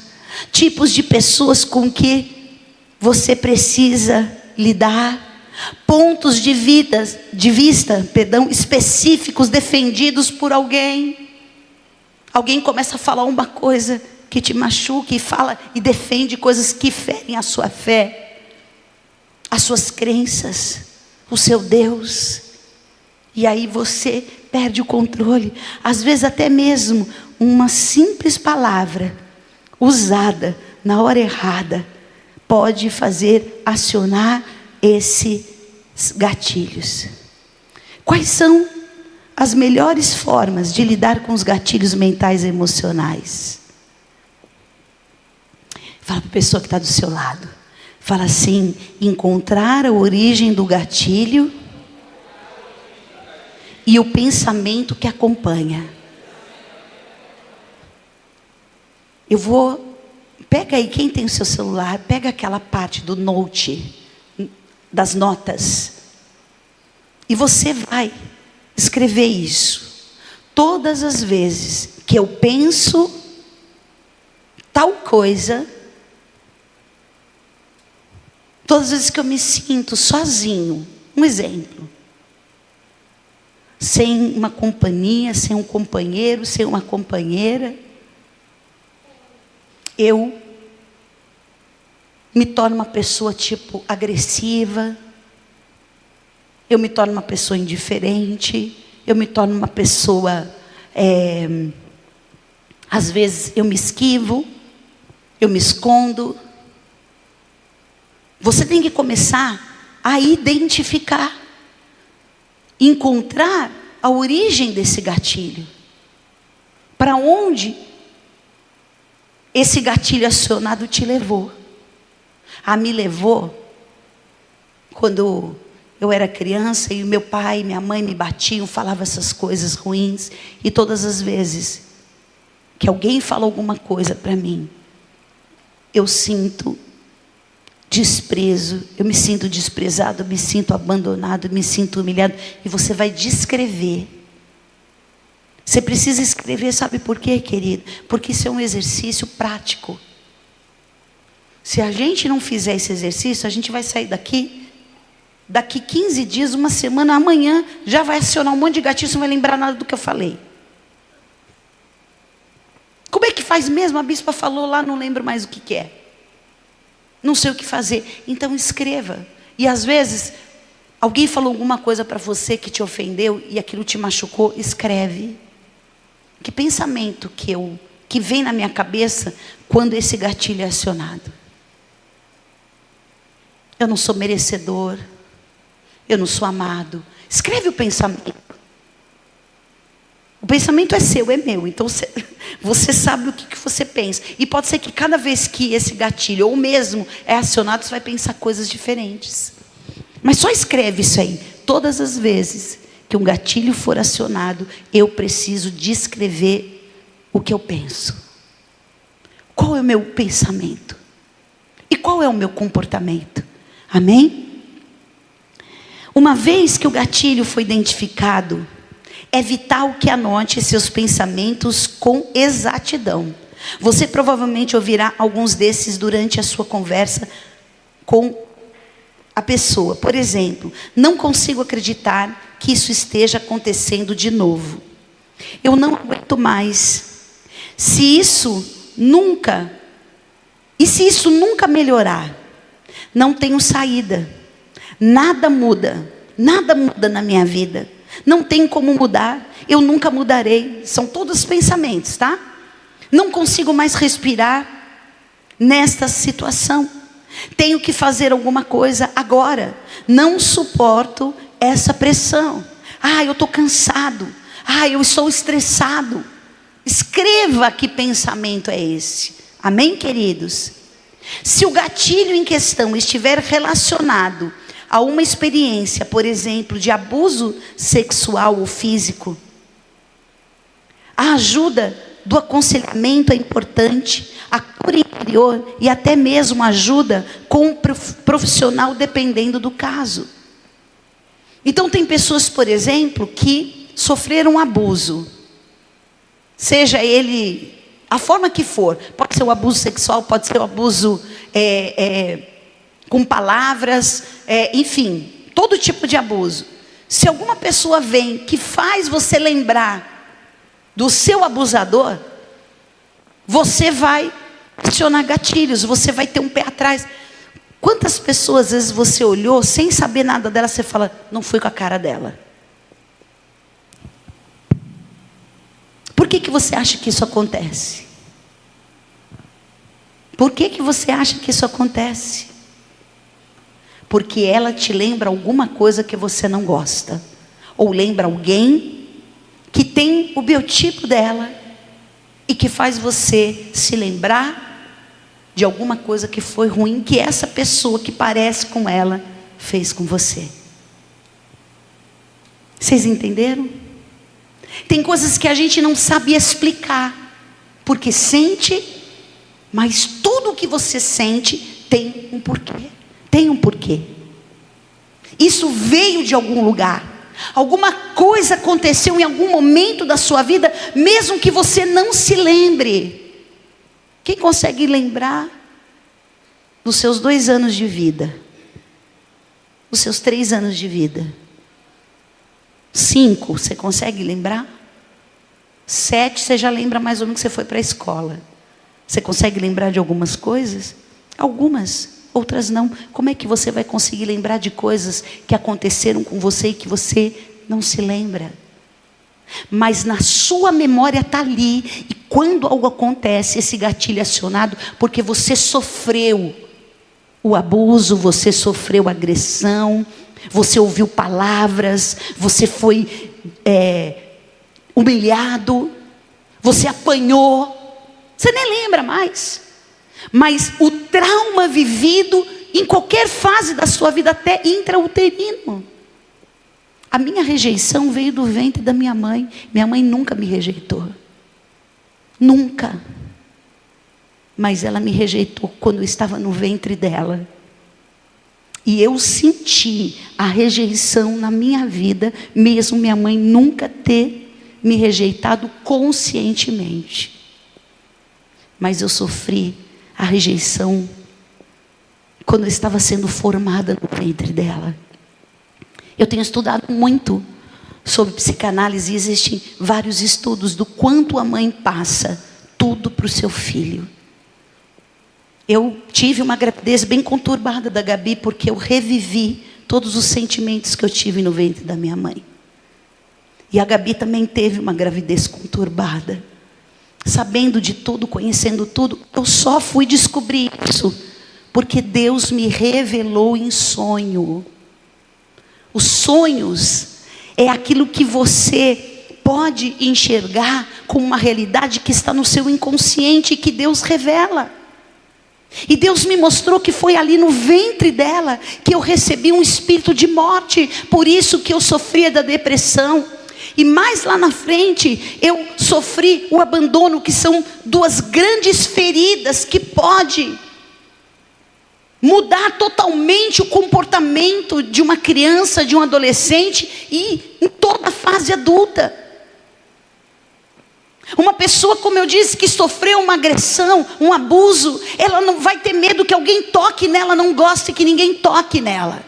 Speaker 1: tipos de pessoas com que você precisa lidar, pontos de vista, específicos, defendidos por alguém. Alguém começa a falar uma coisa que te machuca, e fala e defende coisas que ferem a sua fé, as suas crenças, o seu Deus, e aí você perde o controle. Às vezes até mesmo uma simples palavra usada na hora errada pode fazer acionar esses gatilhos. Quais são as melhores formas de lidar com os gatilhos mentais e emocionais? Fala para a pessoa que está do seu lado. Fala assim: encontrar a origem do gatilho e o pensamento que acompanha. Pega aí, quem tem o seu celular, pega aquela parte do note, das notas, e você vai escrever isso. Todas as vezes que eu penso tal coisa, todas as vezes que eu me sinto sozinho, um exemplo, sem uma companhia, sem um companheiro, sem uma companheira, eu me torno uma pessoa tipo agressiva, eu me torno uma pessoa indiferente, eu me torno uma pessoa, às vezes eu me esquivo, eu me escondo. Você tem que começar a identificar, encontrar a origem desse gatilho. Para onde esse gatilho acionado te levou? Me levou quando eu era criança e meu pai e minha mãe me batiam, falavam essas coisas ruins. E todas as vezes que alguém fala alguma coisa para mim, eu sinto desprezo, eu me sinto desprezado, eu me sinto abandonado, eu me sinto humilhado. E você vai descrever. Você precisa escrever, sabe por quê, querido? Porque isso é um exercício prático. Se a gente não fizer esse exercício, a gente vai sair daqui 15 dias, uma semana, amanhã, já vai acionar um monte de gatilho, você não vai lembrar nada do que eu falei. Como é que faz mesmo? A bispa falou lá, não lembro mais o que é. Não sei o que fazer. Então escreva. E às vezes, alguém falou alguma coisa para você que te ofendeu e aquilo te machucou, escreve. Que pensamento que vem na minha cabeça quando esse gatilho é acionado? Eu não sou merecedor. Eu não sou amado. Escreve o pensamento. O pensamento é seu, é meu. Então você sabe o que você pensa. E pode ser que cada vez que esse gatilho, ou mesmo é acionado, você vai pensar coisas diferentes. Mas só escreve isso aí. Todas as vezes que um gatilho for acionado, eu preciso descrever o que eu penso. Qual é o meu pensamento? E qual é o meu comportamento? Amém? Uma vez que o gatilho foi identificado, é vital que anote seus pensamentos com exatidão. Você provavelmente ouvirá alguns desses durante a sua conversa com a pessoa. Por exemplo, não consigo acreditar que isso esteja acontecendo de novo. Eu não aguento mais. Se isso nunca melhorar, não tenho saída. Nada muda na minha vida. Não tem como mudar, eu nunca mudarei. São todos pensamentos, tá? Não consigo mais respirar nesta situação. Tenho que fazer alguma coisa agora. Não suporto essa pressão. Eu estou cansado. Eu estou estressado. Escreva que pensamento é esse. Amém, queridos? Se o gatilho em questão estiver relacionado a uma experiência, por exemplo, de abuso sexual ou físico, a ajuda do aconselhamento é importante, a cura interior e até mesmo ajuda com um profissional, dependendo do caso. Então tem pessoas, por exemplo, que sofreram abuso, seja ele a forma que for, pode ser o abuso sexual, pode ser o abuso com palavras, enfim, todo tipo de abuso. Se alguma pessoa vem que faz você lembrar do seu abusador, você vai acionar gatilhos, você vai ter um pé atrás. Quantas pessoas às vezes você olhou sem saber nada dela, você fala, não fui com a cara dela. Por que você acha que isso acontece? Por que você acha que isso acontece? Porque ela te lembra alguma coisa que você não gosta. Ou lembra alguém que tem o biotipo dela e que faz você se lembrar de alguma coisa que foi ruim, que essa pessoa que parece com ela fez com você. Vocês entenderam? Tem coisas que a gente não sabe explicar, porque sente, mas tudo que você sente tem um porquê. Tem um porquê. Isso veio de algum lugar. Alguma coisa aconteceu em algum momento da sua vida, mesmo que você não se lembre. Quem consegue lembrar dos seus 2 anos de vida? Dos seus 3 anos de vida? 5, você consegue lembrar? 7, você já lembra mais ou menos que você foi para a escola. Você consegue lembrar de algumas coisas? Algumas. Outras não. Como é que você vai conseguir lembrar de coisas que aconteceram com você e que você não se lembra? Mas na sua memória está ali. E quando algo acontece, esse gatilho é acionado, porque você sofreu o abuso, você sofreu a agressão, você ouviu palavras, você foi humilhado, você apanhou. Você nem lembra mais. Mas o trauma vivido em qualquer fase da sua vida, até intrauterino. A minha rejeição veio do ventre da minha mãe. Minha mãe nunca me rejeitou. Nunca. Mas ela me rejeitou quando eu estava no ventre dela. E eu senti a rejeição na minha vida, mesmo minha mãe nunca ter me rejeitado conscientemente. Mas eu sofri a rejeição quando eu estava sendo formada no ventre dela. Eu tenho estudado muito sobre psicanálise e existem vários estudos do quanto a mãe passa tudo para o seu filho. Eu tive uma gravidez bem conturbada da Gabi, porque eu revivi todos os sentimentos que eu tive no ventre da minha mãe. E a Gabi também teve uma gravidez conturbada. Sabendo de tudo, conhecendo tudo, eu só fui descobrir isso porque Deus me revelou em sonho. Os sonhos é aquilo que você pode enxergar como uma realidade que está no seu inconsciente e que Deus revela. E Deus me mostrou que foi ali no ventre dela que eu recebi um espírito de morte. Por isso que eu sofria da depressão. E mais lá na frente eu sofri o abandono, que são duas grandes feridas que pode mudar totalmente o comportamento de uma criança, de um adolescente e em toda a fase adulta. Uma pessoa, como eu disse, que sofreu uma agressão, um abuso, ela não vai ter medo que alguém toque nela, não goste que ninguém toque nela.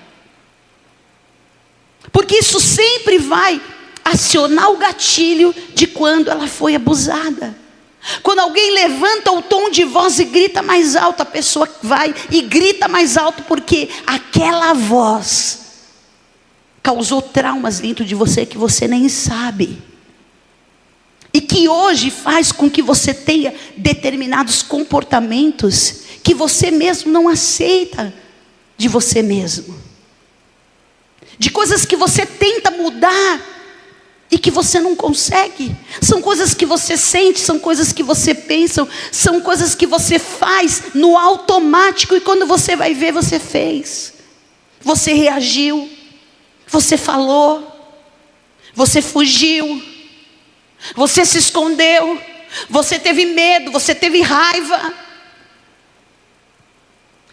Speaker 1: Porque isso sempre vai acionar o gatilho de quando ela foi abusada. Quando alguém levanta o tom de voz e grita mais alto, a pessoa vai e grita mais alto, porque aquela voz causou traumas dentro de você que você nem sabe. E que hoje faz com que você tenha determinados comportamentos que você mesmo não aceita de você mesmo. De coisas que você tenta mudar e que você não consegue. São coisas que você sente, são coisas que você pensa, são coisas que você faz no automático. E quando você vai ver, você fez. Você reagiu. Você falou. Você fugiu. Você se escondeu. Você teve medo, você teve raiva.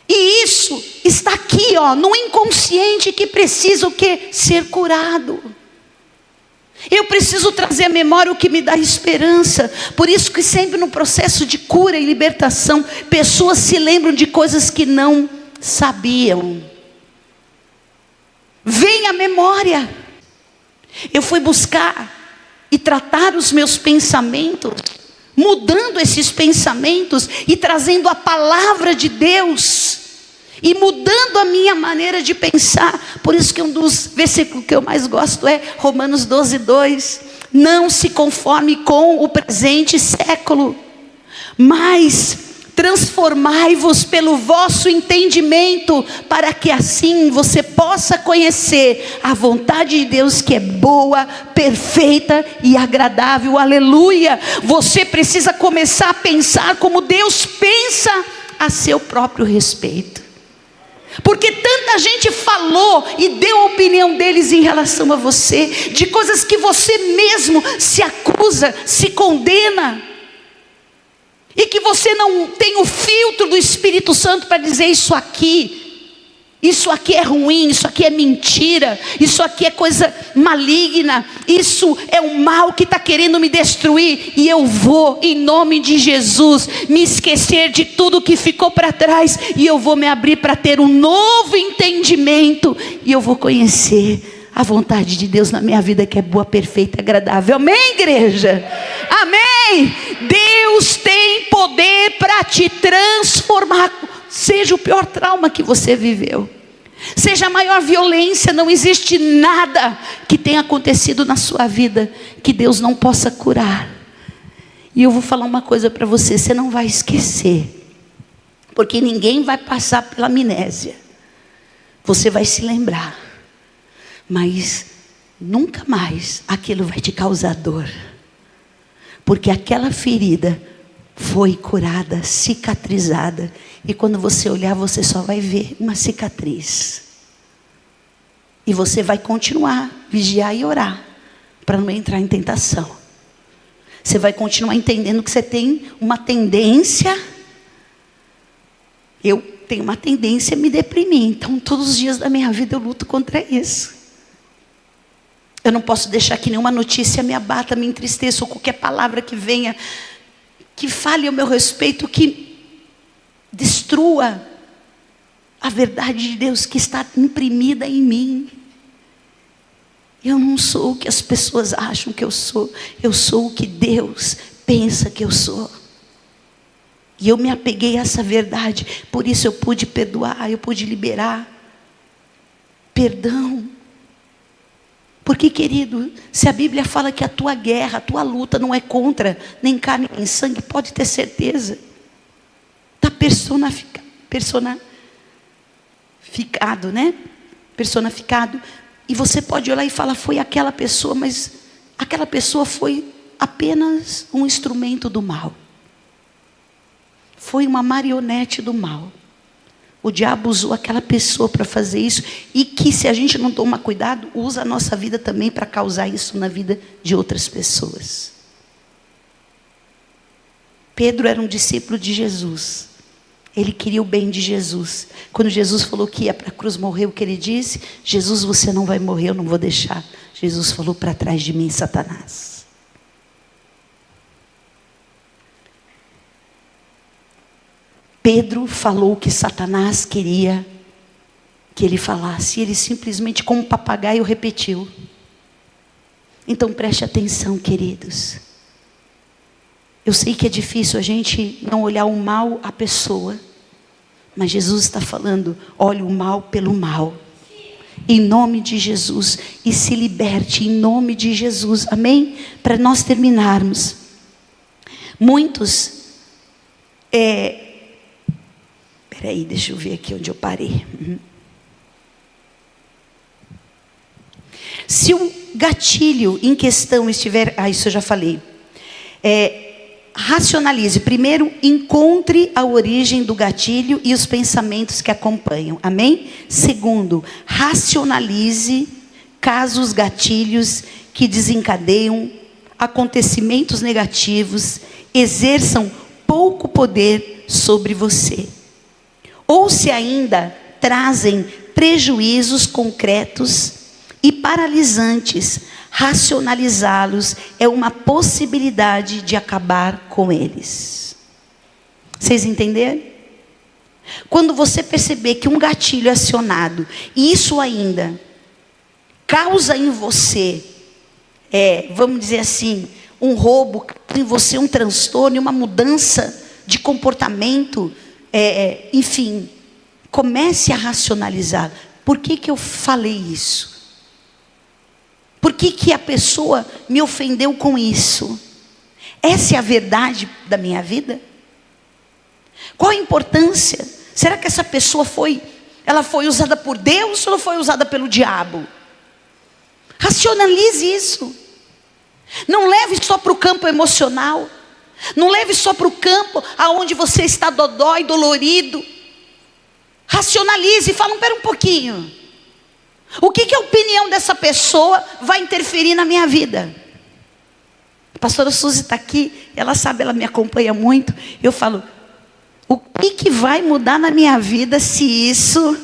Speaker 1: E isso está aqui, ó, no inconsciente, que precisa o quê? Ser curado. Eu preciso trazer à memória o que me dá esperança. Por isso que sempre no processo de cura e libertação, pessoas se lembram de coisas que não sabiam. Vem à memória. Eu fui buscar e tratar os meus pensamentos, mudando esses pensamentos e trazendo a palavra de Deus, e mudando a minha maneira de pensar. Por isso que um dos versículos que eu mais gosto é Romanos 12:2. Não se conforme com o presente século, mas transformai-vos pelo vosso entendimento, para que assim você possa conhecer a vontade de Deus, que é boa, perfeita e agradável. Aleluia! Você precisa começar a pensar como Deus pensa a seu próprio respeito. Porque tanta gente falou e deu a opinião deles em relação a você, de coisas que você mesmo se acusa, se condena, e que você não tem o filtro do Espírito Santo para dizer: isso aqui é ruim, isso aqui é mentira, isso aqui é coisa maligna, isso é o mal que está querendo me destruir. E eu vou, em nome de Jesus, me esquecer de tudo que ficou para trás, e eu vou me abrir para ter um novo entendimento, e eu vou conhecer a vontade de Deus na minha vida, que é boa, perfeita e agradável. Amém, igreja? Amém? Deus tem poder para te transformar. Seja o pior trauma que você viveu, seja a maior violência, não existe nada que tenha acontecido na sua vida que Deus não possa curar. E eu vou falar uma coisa para você: você não vai esquecer, porque ninguém vai passar pela amnésia. Você vai se lembrar, mas nunca mais aquilo vai te causar dor, porque aquela ferida foi curada, cicatrizada. E quando você olhar, você só vai ver uma cicatriz. E você vai continuar, vigiar e orar, para não entrar em tentação. Você vai continuar entendendo que você tem uma tendência. Eu tenho uma tendência a me deprimir. Então, todos os dias da minha vida eu luto contra isso. Eu não posso deixar que nenhuma notícia me abata, me entristeça, ou qualquer palavra que venha, que fale ao meu respeito, que destrua a verdade de Deus que está imprimida em mim. Eu não sou o que as pessoas acham que eu sou o que Deus pensa que eu sou. E eu me apeguei a essa verdade, por isso eu pude perdoar, eu pude liberar perdão. Porque, querido, se a Bíblia fala que a tua guerra, a tua luta não é contra nem carne nem sangue, pode ter certeza. Está personificado, né? Personificado. E você pode olhar e falar, foi aquela pessoa, mas aquela pessoa foi apenas um instrumento do mal. Foi uma marionete do mal. O diabo usou aquela pessoa para fazer isso, e que, se a gente não tomar cuidado, usa a nossa vida também para causar isso na vida de outras pessoas. Pedro era um discípulo de Jesus. Ele queria o bem de Jesus. Quando Jesus falou que ia para a cruz morrer, o que ele disse? Jesus, você não vai morrer, eu não vou deixar. Jesus falou, para trás de mim, Satanás. Pedro falou o que Satanás queria que ele falasse. E ele simplesmente, como um papagaio, repetiu. Então preste atenção, queridos. Eu sei que é difícil a gente não olhar o mal à pessoa. Mas Jesus está falando, olhe o mal pelo mal. Em nome de Jesus. E se liberte em nome de Jesus. Amém? Para nós terminarmos. Muitos... Peraí, deixa eu ver aqui onde eu parei. Se o gatilho em questão estiver... isso eu já falei. Racionalize. Primeiro, encontre a origem do gatilho e os pensamentos que acompanham. Amém? Segundo, racionalize casos, gatilhos que desencadeiam acontecimentos negativos, exerçam pouco poder sobre você. Ou se ainda trazem prejuízos concretos e paralisantes, racionalizá-los é uma possibilidade de acabar com eles. Vocês entenderam? Quando você perceber que um gatilho é acionado, e isso ainda causa em você, vamos dizer assim, um roubo, em você um transtorno, uma mudança de comportamento, enfim, comece a racionalizar. Por que eu falei isso? Por que a pessoa me ofendeu com isso? Essa é a verdade da minha vida? Qual a importância? Será que essa pessoa foi usada por Deus ou foi usada pelo diabo? Racionalize isso. Não leve só para o campo emocional. Não leve só para o campo aonde você está dodói, dolorido. Racionalize e fala, pera um pouquinho. O que a opinião dessa pessoa vai interferir na minha vida? A pastora Suzy está aqui, ela sabe, ela me acompanha muito. Eu falo, o que vai mudar na minha vida se isso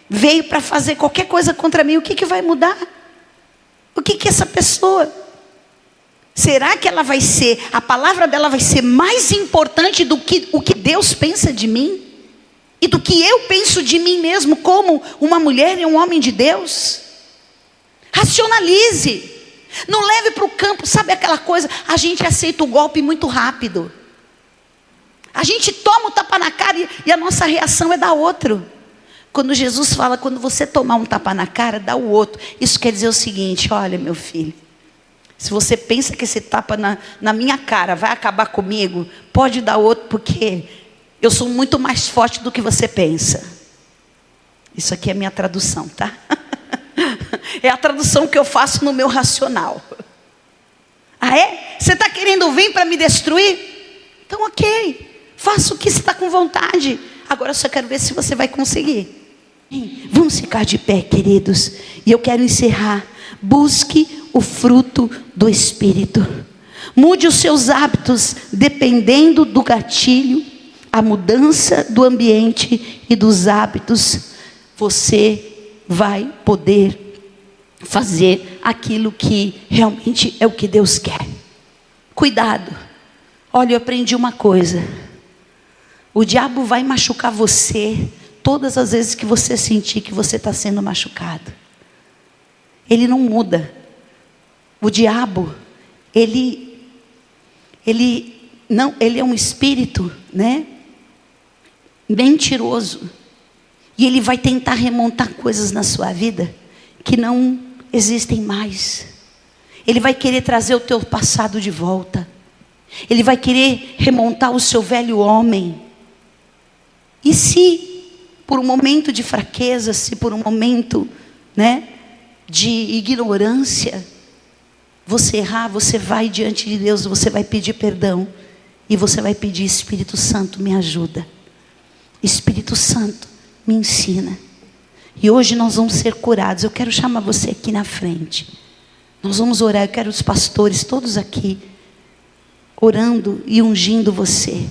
Speaker 1: veio para fazer qualquer coisa contra mim? O que vai mudar? O que essa pessoa... Será que ela vai ser, a palavra dela vai ser mais importante do que o que Deus pensa de mim? E do que eu penso de mim mesmo como uma mulher e um homem de Deus? Racionalize. Não leve para o campo, sabe aquela coisa, a gente aceita o golpe muito rápido. A gente toma o tapa na cara e a nossa reação é dar outro. Quando Jesus fala, quando você tomar um tapa na cara, dá o outro. Isso quer dizer o seguinte, olha meu filho, se você pensa que esse tapa na minha cara vai acabar comigo, pode dar outro, porque eu sou muito mais forte do que você pensa. Isso aqui é a minha tradução, tá? É a tradução que eu faço no meu racional. Ah, é? Você está querendo vir para me destruir? Então ok, faça o que você está com vontade. Agora eu só quero ver se você vai conseguir. Vamos ficar de pé, queridos. E eu quero encerrar. Busque o fruto do Espírito. Mude os seus hábitos dependendo do gatilho, a mudança do ambiente e dos hábitos. Você vai poder fazer aquilo que realmente é o que Deus quer. Cuidado. Olha, eu aprendi uma coisa. O diabo vai machucar você todas as vezes que você sentir que você está sendo machucado. Ele não muda. O diabo, ele é um espírito, né? Mentiroso. E ele vai tentar remontar coisas na sua vida que não existem mais. Ele vai querer trazer o teu passado de volta. Ele vai querer remontar o seu velho homem. E se por um momento de fraqueza, se por um momento, né, de ignorância, você errar, você vai diante de Deus, você vai pedir perdão. E você vai pedir: Espírito Santo, me ajuda. Espírito Santo, me ensina. E hoje nós vamos ser curados. Eu quero chamar você aqui na frente. Nós vamos orar. Eu quero os pastores todos aqui orando e ungindo você.